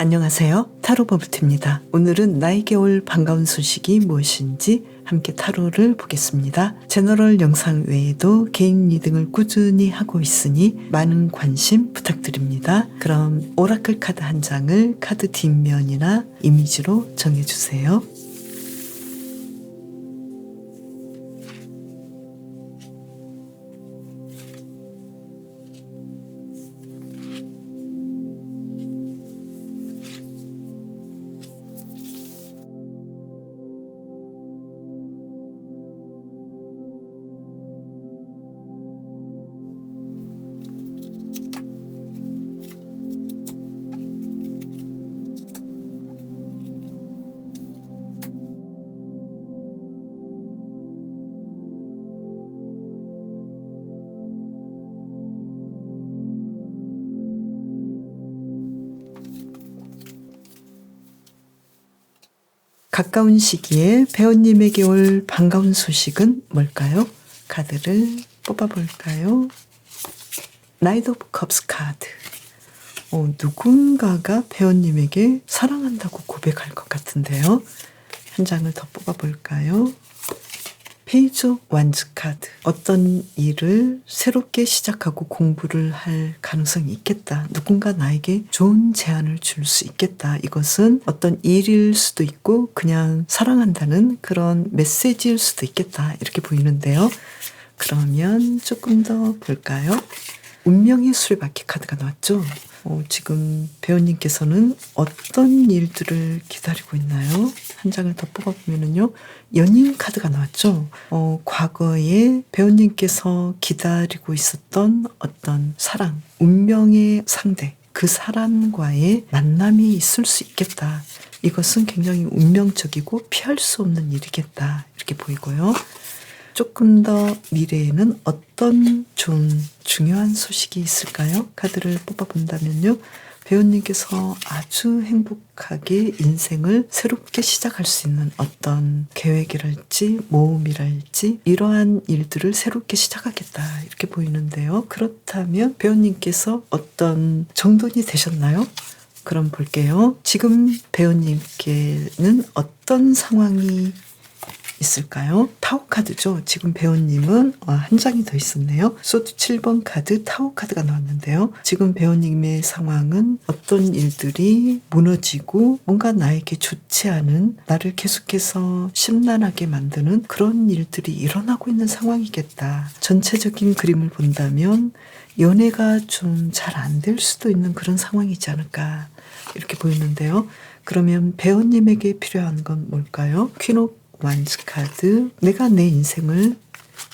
안녕하세요. 타로 버블티입니다. 오늘은 나에게 올 반가운 소식이 무엇인지 함께 타로를 보겠습니다. 제너럴 영상 외에도 개인 리딩을 꾸준히 하고 있으니 많은 관심 부탁드립니다. 그럼 오라클 카드 한 장을 카드 뒷면이나 이미지로 정해주세요. 가까운 시기에 배우님에게 올 반가운 소식은 뭘까요? 카드를 뽑아볼까요? 나이트 오브 컵스 카드. 누군가가 배우님에게 사랑한다고 고백할 것 같은데요. 한 장을 더 뽑아볼까요? 페이지 오브 완즈 카드. 어떤 일을 새롭게 시작하고 공부를 할 가능성이 있겠다. 누군가 나에게 좋은 제안을 줄 수 있겠다. 이것은 어떤 일일 수도 있고 그냥 사랑한다는 그런 메시지일 수도 있겠다. 이렇게 보이는데요. 그러면 조금 더 볼까요? 운명의 수레바퀴 카드가 나왔죠. 지금 배우님께서는 어떤 일들을 기다리고 있나요? 한 장을 더 뽑아보면요. 연인 카드가 나왔죠. 과거에 배우님께서 기다리고 있었던 어떤 사랑, 운명의 상대, 그 사람과의 만남이 있을 수 있겠다. 이것은 굉장히 운명적이고 피할 수 없는 일이겠다. 이렇게 보이고요. 조금 더 미래에는 어떤 좋은 중요한 소식이 있을까요? 카드를 뽑아본다면요. 배우님께서 아주 행복하게 인생을 새롭게 시작할 수 있는 어떤 계획이랄지 모험이랄지 이러한 일들을 새롭게 시작하겠다 이렇게 보이는데요. 그렇다면 배우님께서 어떤 정돈이 되셨나요? 그럼 볼게요. 지금 배우님께는 어떤 상황이 있을까요? 타워 카드죠. 지금 배우님은 한 장이 더 있었네요. 소드 7번 카드 타워 카드가 나왔는데요. 지금 배우님의 상황은 어떤 일들이 무너지고 뭔가 나에게 좋지 않은 나를 계속해서 심란하게 만드는 그런 일들이 일어나고 있는 상황이겠다. 전체적인 그림을 본다면 연애가 좀 잘 안 될 수도 있는 그런 상황이지 않을까 이렇게 보이는데요. 그러면 배우님에게 필요한 건 뭘까요? 퀸 오브 완즈 카드. 내가 내 인생을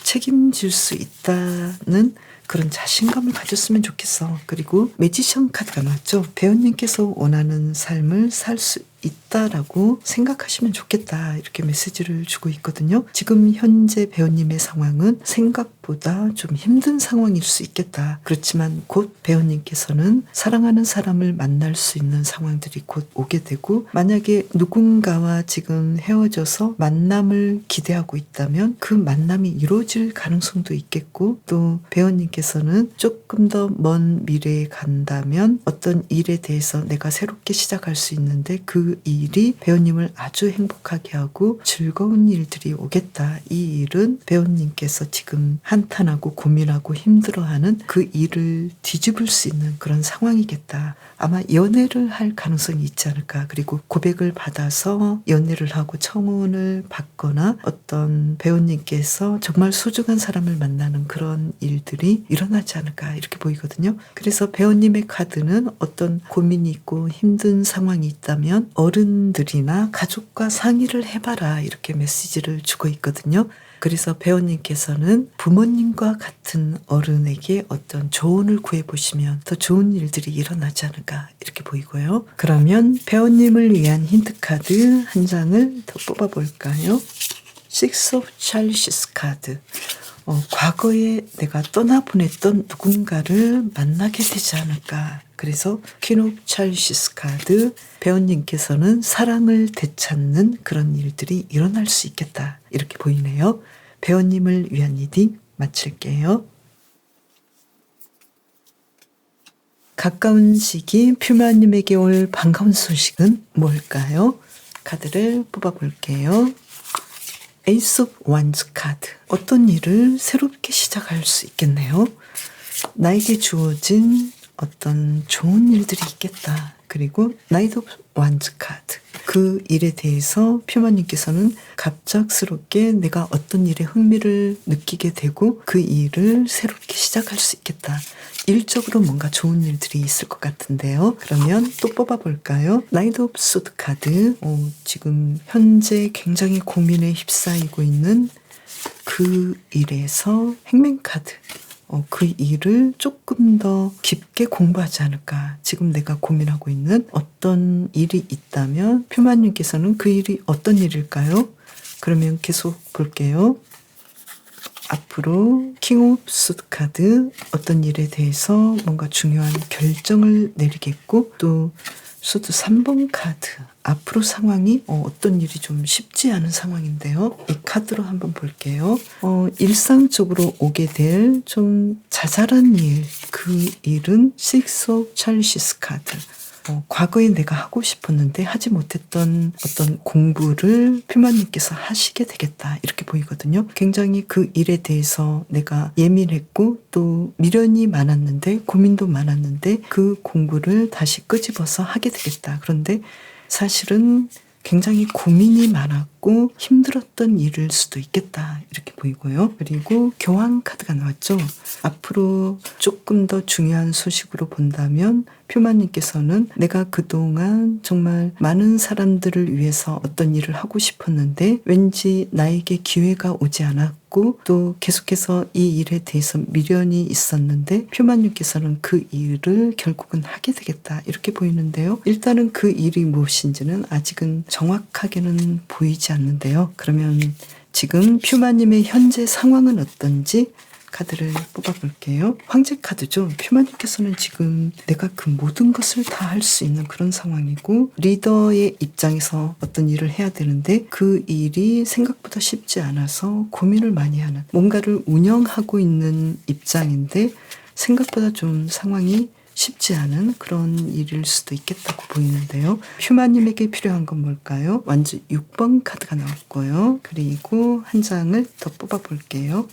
책임질 수 있다는 그런 자신감을 가졌으면 좋겠어. 그리고 매지션 카드가 나왔죠. 배우님께서 원하는 삶을 살 수 있다라고 생각하시면 좋겠다. 이렇게 메시지를 주고 있거든요. 지금 현재 배우님의 상황은 생각보다 좀 힘든 상황일 수 있겠다. 그렇지만 곧 배우님께서는 사랑하는 사람을 만날 수 있는 상황들이 곧 오게 되고 만약에 누군가와 지금 헤어져서 만남을 기대하고 있다면 그 만남이 이루어질 가능성도 있겠고 또 배우님께서는 조금 더 먼 미래에 간다면 어떤 일에 대해서 내가 새롭게 시작할 수 있는데 그 일이 배우님을 아주 행복하게 하고 즐거운 일들이 오겠다. 이 일은 배우님께서 지금 한탄하고 고민하고 힘들어하는 그 일을 뒤집을 수 있는 그런 상황이겠다. 아마 연애를 할 가능성이 있지 않을까. 그리고 고백을 받아서 연애를 하고 청혼을 받거나 어떤 배우님께서 정말 소중한 사람을 만나는 그런 일들이 일어나지 않을까 이렇게 보이거든요. 그래서 배우님의 카드는 어떤 고민이 있고 힘든 상황이 있다면 어른들이나 가족과 상의를 해봐라 이렇게 메시지를 주고 있거든요. 그래서 배우님께서는 부모님과 같은 어른에게 어떤 조언을 구해보시면 더 좋은 일들이 일어나지 않을까 이렇게 보이고요. 그러면 배우님을 위한 힌트 카드 한 장을 더 뽑아볼까요? Six of Chalices 카드. 과거에 내가 떠나보냈던 누군가를 만나게 되지 않을까. 그래서 퀸 오브 찰시스 카드. 배우님께서는 사랑을 되찾는 그런 일들이 일어날 수 있겠다. 이렇게 보이네요. 배우님을 위한 리딩 마칠게요. 가까운 시기 퓨마님에게 올 반가운 소식은 뭘까요? 카드를 뽑아볼게요. 에이스 오브 완즈 카드. 어떤 일을 새롭게 시작할 수 있겠네요. 나에게 주어진 어떤 좋은 일들이 있겠다. 그리고 나이트 오브 완즈 카드. 그 일에 대해서 퓨마님께서는 갑작스럽게 내가 어떤 일에 흥미를 느끼게 되고 그 일을 새롭게 시작할 수 있겠다. 일적으로 뭔가 좋은 일들이 있을 것 같은데요. 그러면 또 뽑아볼까요? 나이트 오브 소드 카드. 지금 현재 굉장히 고민에 휩싸이고 있는 그 일에서 행맨 카드. 그 일을 조금 더 깊게 공부하지 않을까. 지금 내가 고민하고 있는 어떤 일이 있다면 퓨마님께서는 그 일이 어떤 일일까요? 그러면 계속 볼게요. 앞으로 킹 오브 소드 카드. 어떤 일에 대해서 뭔가 중요한 결정을 내리겠고, 또 소드 3번 카드. 앞으로 상황이 어떤 일이 좀 쉽지 않은 상황인데요. 이 카드로 한번 볼게요. 일상적으로 오게 될 좀 자잘한 일. 그 일은 식스 오브 찰리시스 카드. 과거에 내가 하고 싶었는데 하지 못했던 어떤 공부를 퓨마님께서 하시게 되겠다. 이렇게 보이거든요. 굉장히 그 일에 대해서 내가 예민했고 또 미련이 많았는데 고민도 많았는데 그 공부를 다시 끄집어서 하게 되겠다. 그런데 사실은 굉장히 고민이 많았고 힘들었던 일일 수도 있겠다. 이렇게 보이고요. 그리고 교황 카드가 나왔죠. 앞으로 조금 더 중요한 소식으로 본다면 퓨마님께서는 내가 그동안 정말 많은 사람들을 위해서 어떤 일을 하고 싶었는데 왠지 나에게 기회가 오지 않았고 또 계속해서 이 일에 대해서 미련이 있었는데 퓨마님께서는 그 일을 결국은 하게 되겠다. 이렇게 보이는데요. 일단은 그 일이 무엇인지는 아직은 정확하게는 보이지 않는데요. 그러면 지금 퓨마님의 현재 상황은 어떤지 카드를 뽑아볼게요. 황제 카드죠. 퓨마님께서는 지금 내가 그 모든 것을 다 할 수 있는 그런 상황이고 리더의 입장에서 어떤 일을 해야 되는데 그 일이 생각보다 쉽지 않아서 고민을 많이 하는 뭔가를 운영하고 있는 입장인데 생각보다 좀 상황이 쉽지 않은 그런 일일 수도 있겠다고 보이는데요. 퓨마님에게 필요한 건 뭘까요? 완주 6번 카드가 나왔고요. 그리고 한 장을 더 뽑아볼게요.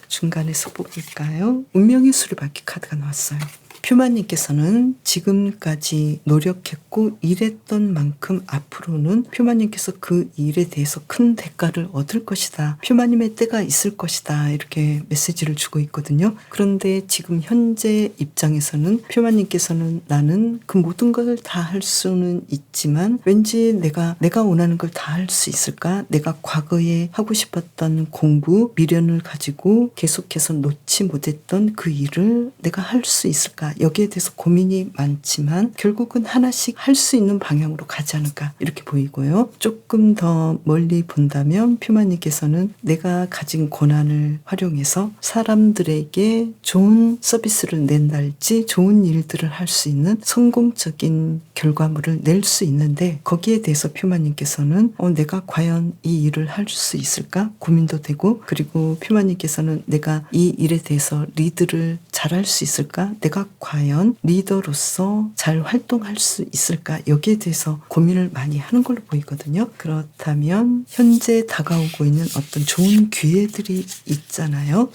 중간에서 뽑을까요? 운명의 수레바퀴 카드가 나왔어요. 퓨마님께서는 지금까지 노력했고 일했던 만큼 앞으로는 퓨마님께서 그 일에 대해서 큰 대가를 얻을 것이다. 퓨마님의 때가 있을 것이다. 이렇게 메시지를 주고 있거든요. 그런데 지금 현재 입장에서는 퓨마님께서는 나는 그 모든 것을 다 할 수는 있지만 왠지 내가 원하는 걸 다 할 수 있을까? 내가 과거에 하고 싶었던 공부, 미련을 가지고 계속해서 놓지 못했던 그 일을 내가 할 수 있을까? 여기에 대해서 고민이 많지만 결국은 하나씩 할 수 있는 방향으로 가지 않을까 이렇게 보이고요. 조금 더 멀리 본다면 퓨마님께서는 내가 가진 권한을 활용해서 사람들에게 좋은 서비스를 낸달지 좋은 일들을 할 수 있는 성공적인 결과물을 낼 수 있는데 거기에 대해서 퓨마님께서는 내가 과연 이 일을 할 수 있을까 고민도 되고 그리고 퓨마님께서는 내가 이 일에 대해서 리드를 잘할 수 있을까 내가 과연 리더로서 잘 활동할 수 있을까 여기에 대해서 고민을 많이 하는 걸로 보이거든요. 그렇다면 현재 다가오고 있는 어떤 좋은 기회들이 있잖아요.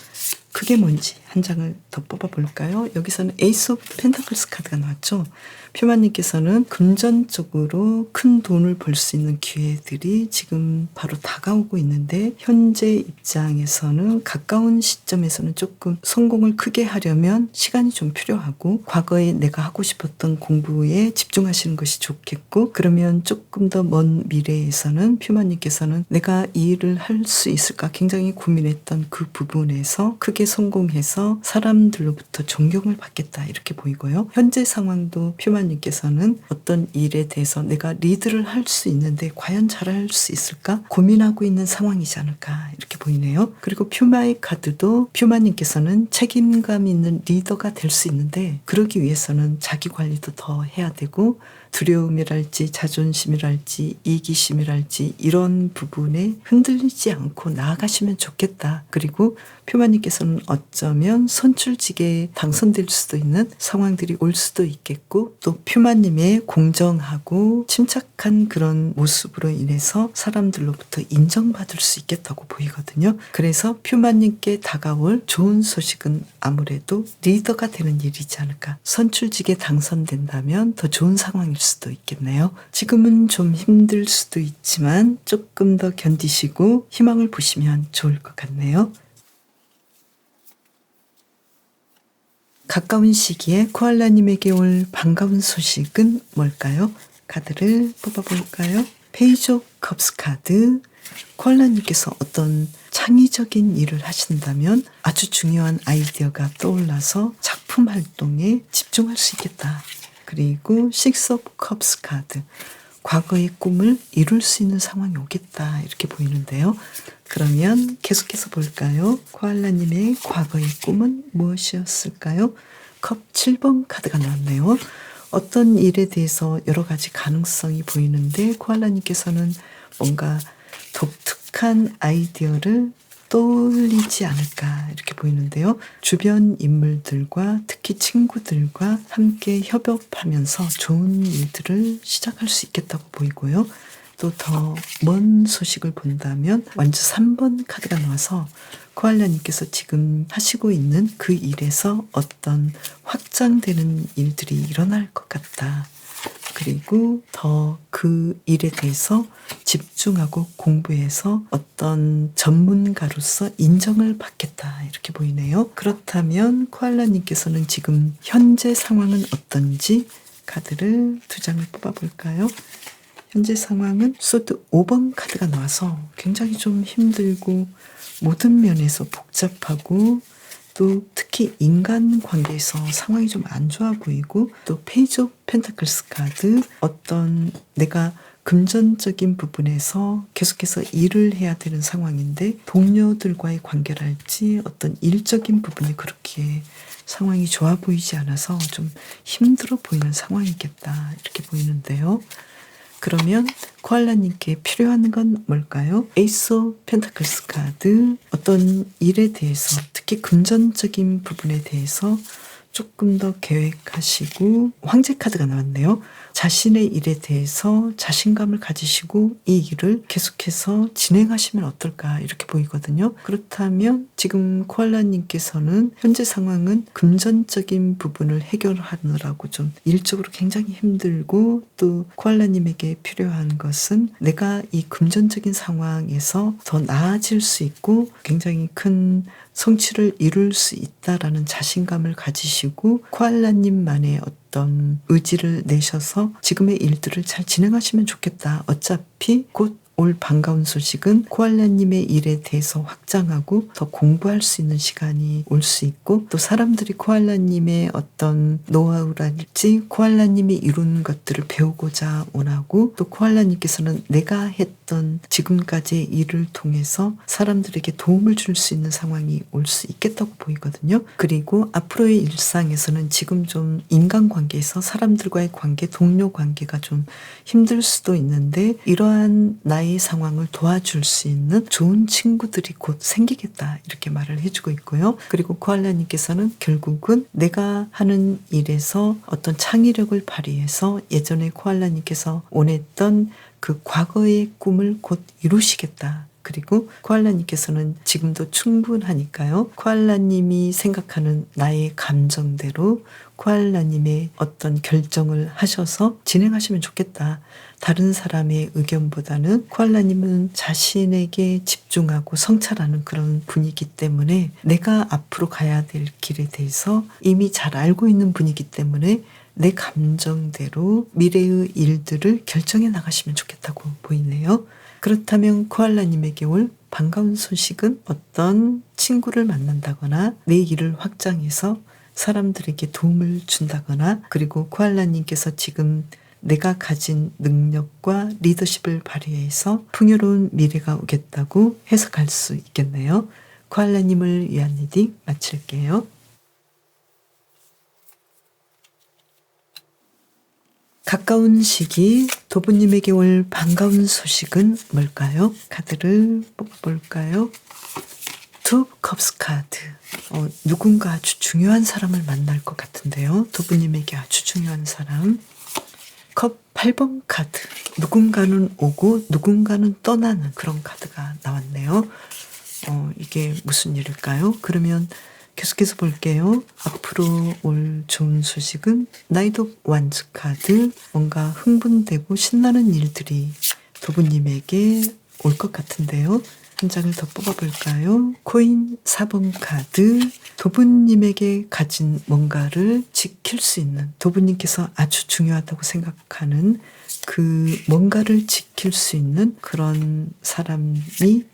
그게 뭔지 한 장을 더 뽑아볼까요? 여기서는 에이스 오브 펜타클스 카드가 나왔죠. 퓨마님께서는 금전적으로 큰 돈을 벌 수 있는 기회들이 지금 바로 다가오고 있는데 현재 입장에서는 가까운 시점에서는 조금 성공을 크게 하려면 시간이 좀 필요하고 과거에 내가 하고 싶었던 공부에 집중하시는 것이 좋겠고 그러면 조금 더 먼 미래에서는 퓨마님께서는 내가 이 일을 할 수 있을까 굉장히 고민했던 그 부분에서 크게 성공해서 사람들로부터 존경을 받겠다 이렇게 보이고요. 현재 상황도 퓨마님께서는 어떤 일에 대해서 내가 리드를 할 수 있는데 과연 잘할 수 있을까 고민하고 있는 상황이지 않을까 이렇게 보이네요. 그리고 퓨마의 카드도 퓨마님께서는 책임감 있는 리더가 될 수 있는데 그러기 위해서는 자기 관리도 더 해야 되고 두려움이랄지 자존심이랄지 이기심이랄지 이런 부분에 흔들리지 않고 나아가시면 좋겠다. 그리고 표마님께서는 어쩌면 선출직에 당선될 수도 있는 상황들이 올 수도 있겠고, 또 표마님의 공정하고 침착한 그런 모습으로 인해서 사람들로부터 인정받을 수 있겠다고 보이거든요. 그래서 표마님께 다가올 좋은 소식은 아무래도 리더가 되는 일이지 않을까. 선출직에 당선된다면 더 좋은 상황일 수도 있겠네요. 지금은 좀 힘들 수도 있지만 조금 더 견디시고 희망을 보시면 좋을 것 같네요. 가까운 시기에 코알라님에게 올 반가운 소식은 뭘까요? 카드를 뽑아볼까요? 페이지 오브 컵스 카드. 코알라님께서 어떤 창의적인 일을 하신다면 아주 중요한 아이디어가 떠올라서 작품 활동에 집중할 수 있겠다. 그리고 식스 오브 컵스 카드. 과거의 꿈을 이룰 수 있는 상황이 오겠다, 이렇게 보이는데요. 그러면 계속해서 볼까요? 코알라님의 과거의 꿈은 무엇이었을까요? 컵 7번 카드가 나왔네요. 어떤 일에 대해서 여러 가지 가능성이 보이는데 코알라님께서는 뭔가 독특한 아이디어를 떠올리지 않을까, 이렇게 보이는데요. 주변 인물들과 특히 친구들과 함께 협업하면서 좋은 일들을 시작할 수 있겠다고 보이고요. 또 더 먼 소식을 본다면 완주 3번 카드가 나와서 코알라님께서 지금 하시고 있는 그 일에서 어떤 확장되는 일들이 일어날 것 같다. 그리고 더 그 일에 대해서 집중하고 공부해서 어떤 전문가로서 인정을 받겠다, 이렇게 보이네요. 그렇다면 코알라님께서는 지금 현재 상황은 어떤지 카드를 2장을 뽑아볼까요? 현재 상황은 소드 5번 카드가 나와서 굉장히 좀 힘들고 모든 면에서 복잡하고, 또 특히 인간관계에서 상황이 좀 안 좋아 보이고, 또 페이지 오브 펜타클스 카드, 어떤 내가 금전적인 부분에서 계속해서 일을 해야 되는 상황인데 동료들과의 관계랄지 어떤 일적인 부분이 그렇게 상황이 좋아 보이지 않아서 좀 힘들어 보이는 상황이겠다, 이렇게 보이는데요. 그러면 코알라님께 필요한 건 뭘까요? 에이스 오브 펜타클스 카드. 어떤 일에 대해서 특히 금전적인 부분에 대해서 조금 더 계획하시고, 황제 카드가 나왔네요. 자신의 일에 대해서 자신감을 가지시고 이 일을 계속해서 진행하시면 어떨까, 이렇게 보이거든요. 그렇다면 지금 코알라님께서는 현재 상황은 금전적인 부분을 해결하느라고 좀 일적으로 굉장히 힘들고, 또 코알라님에게 필요한 것은 내가 이 금전적인 상황에서 더 나아질 수 있고 굉장히 큰 성취를 이룰 수 있다라는 자신감을 가지시고 코알라님만의 어떤 의지를 내셔서 지금의 일들을 잘 진행하시면 좋겠다. 어차피 곧 올 반가운 소식은 코알라님의 일에 대해서 확장하고 더 공부할 수 있는 시간이 올 수 있고, 또 사람들이 코알라님의 어떤 노하우랄지 코알라님이 이룬 것들을 배우고자 원하고, 또 코알라님께서는 내가 했던 지금까지의 일을 통해서 사람들에게 도움을 줄 수 있는 상황이 올 수 있겠다고 보이거든요. 그리고 앞으로의 일상에서는 지금 좀 인간관계에서 사람들과의 관계, 동료 관계가 좀 힘들 수도 있는데 이러한 나의 상황을 도와줄 수 있는 좋은 친구들이 곧 생기겠다, 이렇게 말을 해주고 있고요. 그리고 코알라님께서는 결국은 내가 하는 일에서 어떤 창의력을 발휘해서 예전에 코알라님께서 원했던 그 과거의 꿈을 곧 이루시겠다. 그리고 코알라님께서는 지금도 충분하니까요. 코알라님이 생각하는 나의 감정대로 코알라님의 어떤 결정을 하셔서 진행하시면 좋겠다. 다른 사람의 의견보다는 코알라님은 자신에게 집중하고 성찰하는 그런 분이기 때문에 내가 앞으로 가야 될 길에 대해서 이미 잘 알고 있는 분이기 때문에 내 감정대로 미래의 일들을 결정해 나가시면 좋겠다고 보이네요. 그렇다면 코알라님에게 올 반가운 소식은 어떤 친구를 만난다거나 내 일을 확장해서 사람들에게 도움을 준다거나, 그리고 코알라님께서 지금 내가 가진 능력과 리더십을 발휘해서 풍요로운 미래가 오겠다고 해석할 수 있겠네요. 코알라님을 위한 리딩 마칠게요. 가까운 시기 도부님에게 올 반가운 소식은 뭘까요? 카드를 뽑아볼까요? 투 컵스 카드. 누군가 아주 중요한 사람을 만날 것 같은데요. 도부님에게 아주 중요한 사람. 컵 8번 카드. 누군가는 오고 누군가는 떠나는 그런 카드가 나왔네요. 이게 무슨 일일까요? 그러면 계속해서 볼게요. 앞으로 올 좋은 소식은 나이트 오브 완즈 카드. 뭔가 흥분되고 신나는 일들이 도부님에게 올 것 같은데요. 한 장을 더 뽑아볼까요? 코인 4번 카드. 도부님에게 가진 뭔가를 지킬 수 있는, 도부님께서 아주 중요하다고 생각하는 그 뭔가를 지킬 수 있는 그런 사람이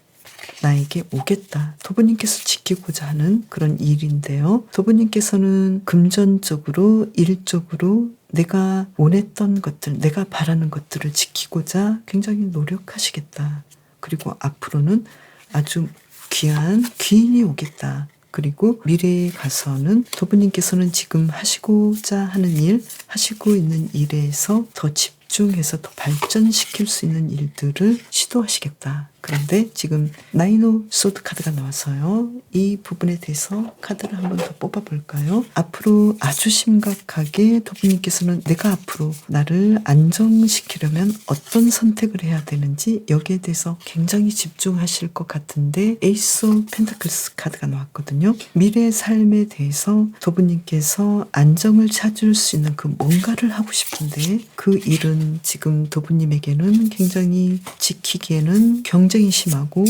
나에게 오겠다. 도부님께서 지키고자 하는 그런 일인데요. 도부님께서는 금전적으로, 일적으로 내가 원했던 것들, 내가 바라는 것들을 지키고자 굉장히 노력하시겠다. 그리고 앞으로는 아주 귀한 귀인이 오겠다. 그리고 미래에 가서는 도부님께서는 지금 하시고자 하는 일, 하시고 있는 일에서 더 집중해서 더 발전시킬 수 있는 일들을 시도하시겠다. 그런데 지금 나인 오브 소드 카드가 나와서요. 이 부분에 대해서 카드를 한번 더 뽑아볼까요? 앞으로 아주 심각하게 도부님께서는 내가 앞으로 나를 안정시키려면 어떤 선택을 해야 되는지 여기에 대해서 굉장히 집중하실 것 같은데 에이스 오브 펜타클스 카드가 나왔거든요. 미래의 삶에 대해서 도부님께서 안정을 찾을 수 있는 그 뭔가를 하고 싶은데 그 일은 지금 도부님에게는 굉장히 지키기에는 경쟁이 심하고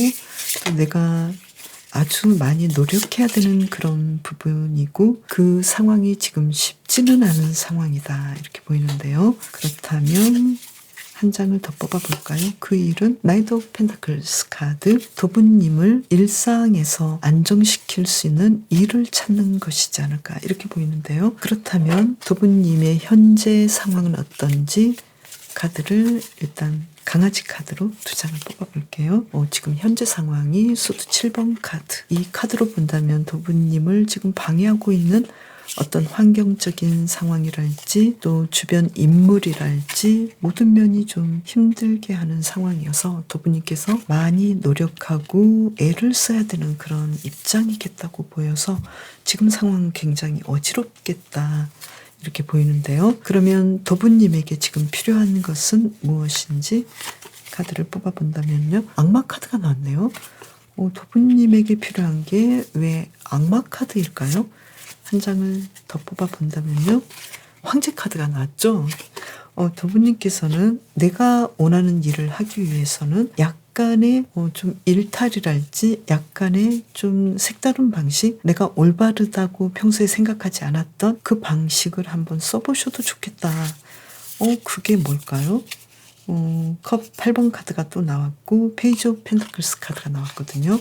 또 내가 아주 많이 노력해야 되는 그런 부분이고 그 상황이 지금 쉽지는 않은 상황이다 이렇게 보이는데요. 그렇다면 한 장을 더 뽑아볼까요? 그 일은 나이트 오브 펜타클스 카드. 도부님을 일상에서 안정시킬 수 있는 일을 찾는 것이지 않을까 이렇게 보이는데요. 그렇다면 도부님의 현재 상황은 어떤지 카드를 일단 강아지 카드로 두 장을 뽑아볼게요. 지금 현재 상황이 소드 7번 카드. 이 카드로 본다면 도부님을 지금 방해하고 있는 어떤 환경적인 상황이랄지 또 주변 인물이랄지 모든 면이 좀 힘들게 하는 상황이어서 도부님께서 많이 노력하고 애를 써야 되는 그런 입장이겠다고 보여서 지금 상황은 굉장히 어지럽겠다 이렇게 보이는데요. 그러면 도부님에게 지금 필요한 것은 무엇인지 카드를 뽑아본다면요. 악마 카드가 나왔네요. 도부님에게 필요한 게 왜 악마 카드일까요? 한 장을 더 뽑아본다면요. 황제 카드가 나왔죠. 도부님께서는 내가 원하는 일을 하기 위해서는 약간의 좀 일탈이랄지 약간의 좀 색다른 방식, 내가 올바르다고 평소에 생각하지 않았던 그 방식을 한번 써보셔도 좋겠다. 그게 뭘까요? 컵 8번 카드가 또 나왔고 페이지 오브 펜타클스 카드가 나왔거든요.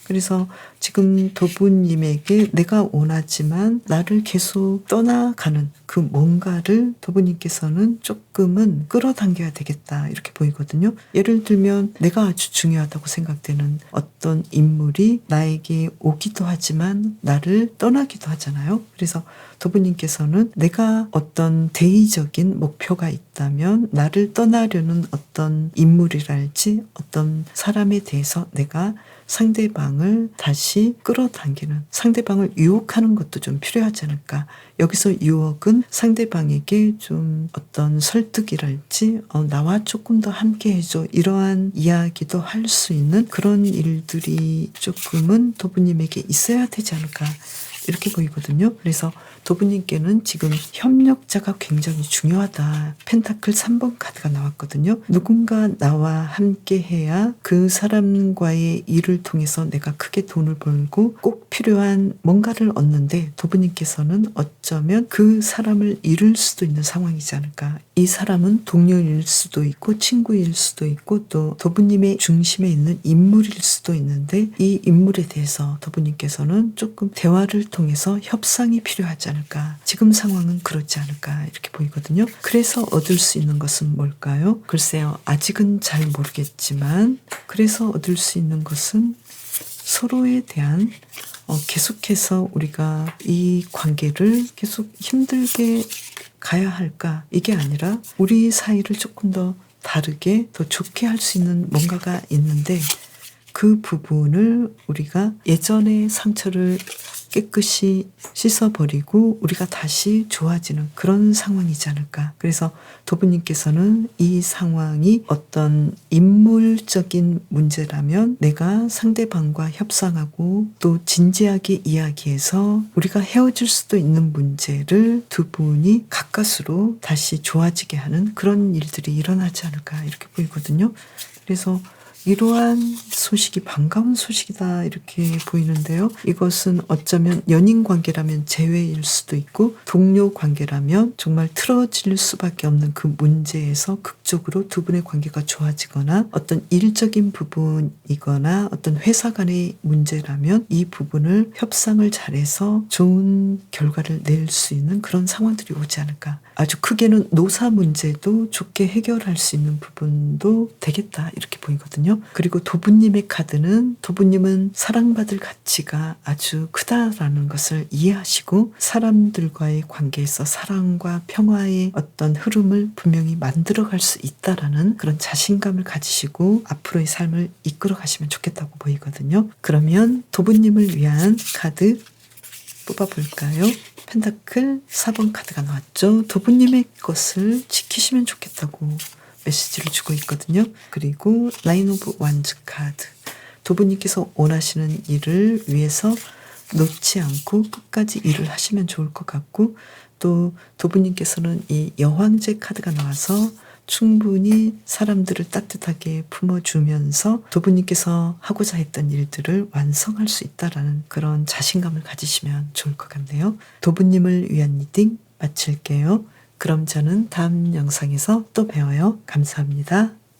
그래서 지금 도부님에게 내가 원하지만 나를 계속 떠나가는 그 뭔가를 도부님께서는 조금은 끌어당겨야 되겠다 이렇게 보이거든요. 예를 들면 내가 아주 중요하다고 생각되는 어떤 인물이 나에게 오기도 하지만 나를 떠나기도 하잖아요. 그래서 도부님께서는 내가 어떤 대의적인 목표가 있다면 나를 떠나려는 어떤 인물이랄지 어떤 사람에 대해서 내가 상대방을 다시 끌어당기는, 상대방을 유혹하는 것도 좀 필요하지 않을까. 여기서 유혹은 상대방에게 좀 어떤 설득이랄지 나와 조금 더 함께 해줘 이러한 이야기도 할 수 있는 그런 일들이 조금은 도부님에게 있어야 되지 않을까 이렇게 보이거든요. 그래서 도부님께는 지금 협력자가 굉장히 중요하다. 펜타클 3번 카드가 나왔거든요. 누군가 나와 함께 해야 그 사람과의 일을 통해서 내가 크게 돈을 벌고 꼭 필요한 뭔가를 얻는데 도부님께서는 어쩌면 그 사람을 잃을 수도 있는 상황이지 않을까. 이 사람은 동료일 수도 있고 친구일 수도 있고 또 도부님의 중심에 있는 인물일 수도 있는데 이 인물에 대해서 도부님께서는 조금 대화를 통해서 협상이 필요하지 않을까. 지금 상황은 그렇지 않을까 이렇게 보이거든요. 그래서 얻을 수 있는 것은 뭘까요? 글쎄요. 아직은 잘 모르겠지만 그래서 얻을 수 있는 것은 서로에 대한 계속해서 우리가 이 관계를 계속 힘들게 가야 할까? 이게 아니라 우리 사이를 조금 더 다르게 더 좋게 할 수 있는 뭔가가 있는데 그 부분을 우리가 예전의 상처를 깨끗이 씻어버리고 우리가 다시 좋아지는 그런 상황이지 않을까. 그래서 도부님께서는 이 상황이 어떤 인물적인 문제라면 내가 상대방과 협상하고 또 진지하게 이야기해서 우리가 헤어질 수도 있는 문제를 두 분이 가까스로 다시 좋아지게 하는 그런 일들이 일어나지 않을까 이렇게 보이거든요. 그래서 이러한 소식이 반가운 소식이다 이렇게 보이는데요. 이것은 어쩌면 연인 관계라면 재회일 수도 있고 동료 관계라면 정말 틀어질 수밖에 없는 그 문제에서 극적으로 두 분의 관계가 좋아지거나 어떤 일적인 부분이거나 어떤 회사 간의 문제라면 이 부분을 협상을 잘해서 좋은 결과를 낼 수 있는 그런 상황들이 오지 않을까. 아주 크게는 노사 문제도 좋게 해결할 수 있는 부분도 되겠다 이렇게 보이거든요. 그리고 도부님의 카드는 도부님은 사랑받을 가치가 아주 크다라는 것을 이해하시고 사람들과의 관계에서 사랑과 평화의 어떤 흐름을 분명히 만들어갈 수 있다라는 그런 자신감을 가지시고 앞으로의 삶을 이끌어 가시면 좋겠다고 보이거든요. 그러면 도부님을 위한 카드 뽑아볼까요? 펜타클 4번 카드가 나왔죠. 도부님의 것을 지키시면 좋겠다고 메시지를 주고 있거든요. 그리고 라인 오브 완즈 카드. 도부님께서 원하시는 일을 위해서 놓지 않고 끝까지 일을 하시면 좋을 것 같고 또 도부님께서는 이 여왕제 카드가 나와서 충분히 사람들을 따뜻하게 품어주면서 도부님께서 하고자 했던 일들을 완성할 수 있다라는 그런 자신감을 가지시면 좋을 것 같네요. 도부님을 위한 리딩 마칠게요. 그럼 저는 다음 영상에서 또 봬요. 감사합니다.